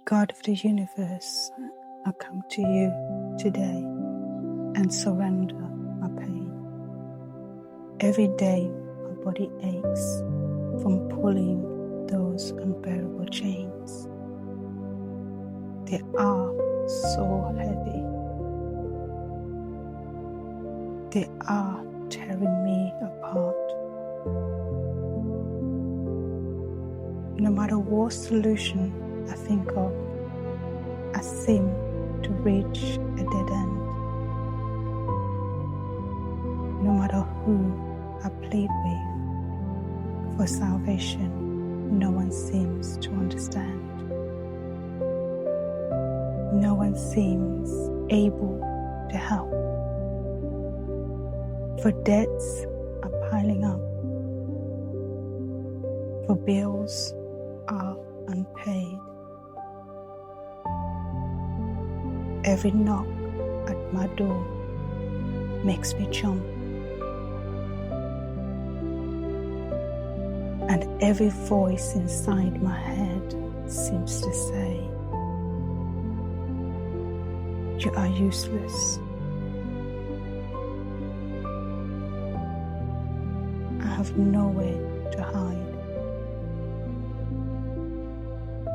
God of the universe, I come to you today and surrender my pain. Every day my body aches from pulling those unbearable chains. They are so heavy. They are tearing me apart. No matter what solution I think of, I seem to reach a dead end. No matter who I plead with for salvation, no one seems to understand. No one seems able to help. For debts are piling up. For bills are unpaid. Every knock at my door makes me jump. And every voice inside my head seems to say, "You are useless." I have nowhere to hide.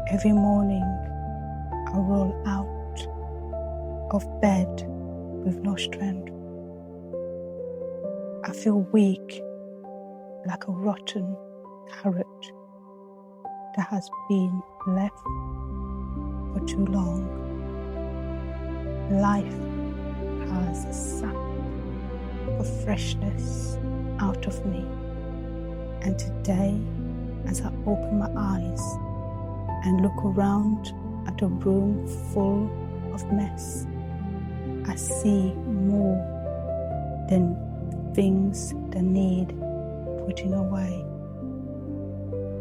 Every morning I roll out of bed with no strength. I feel weak, like a rotten carrot that has been left for too long. Life has sucked the freshness out of me, and today, as I open my eyes and look around at a room full of mess, I see more than things that need putting away.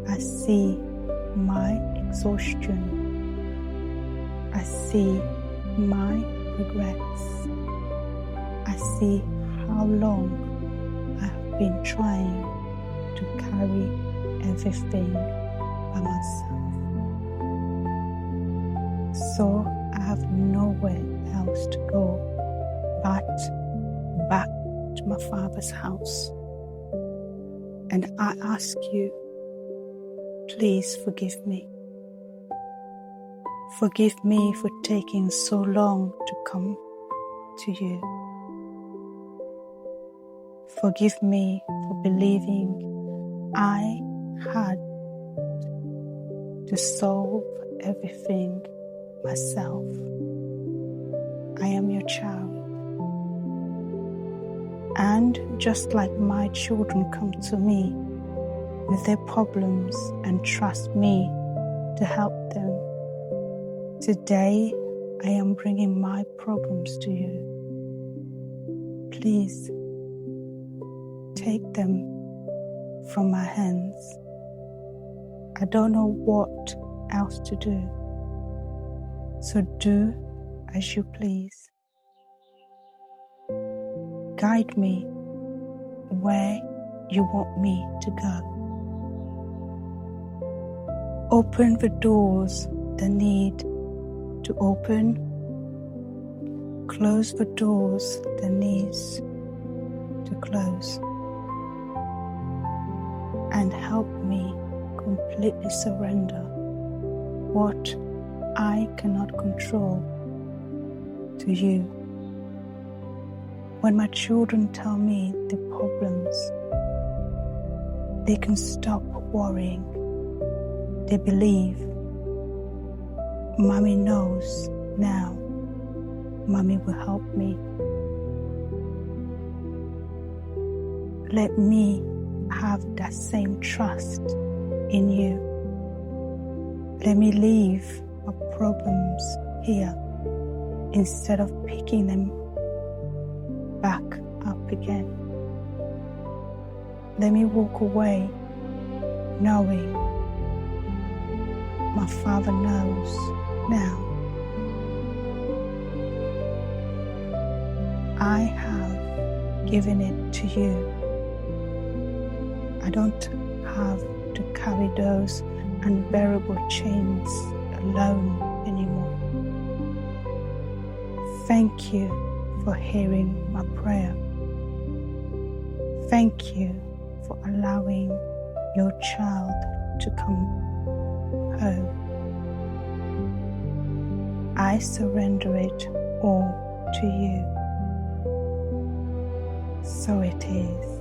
I see my exhaustion. I see my regrets. I see how long I have been trying to carry everything by myself. So I have nowhere else to go but back to my Father's house. And I ask you, please forgive me. Forgive me for taking so long to come to you. Forgive me for believing I had to solve everything myself. I am your child. And just like my children come to me with their problems and trust me to help them, today I am bringing my problems to you. Please take them from my hands. I don't know what else to do. So do as you please. Guide me where you want me to go. Open the doors that need to open. Close the doors that needs to close. And help me completely surrender what I cannot control to you. When my children tell me the problems, they can stop worrying. They believe Mommy knows now. Mommy will help me. Let me have that same trust in you. Let me leave my problems here instead of picking them back up again. Let me walk away knowing my Father knows now. I have given it to you. I don't have to carry those unbearable chains alone Thank you for hearing my prayer. Thank you for allowing your child to come home. I surrender it all to you. So it is.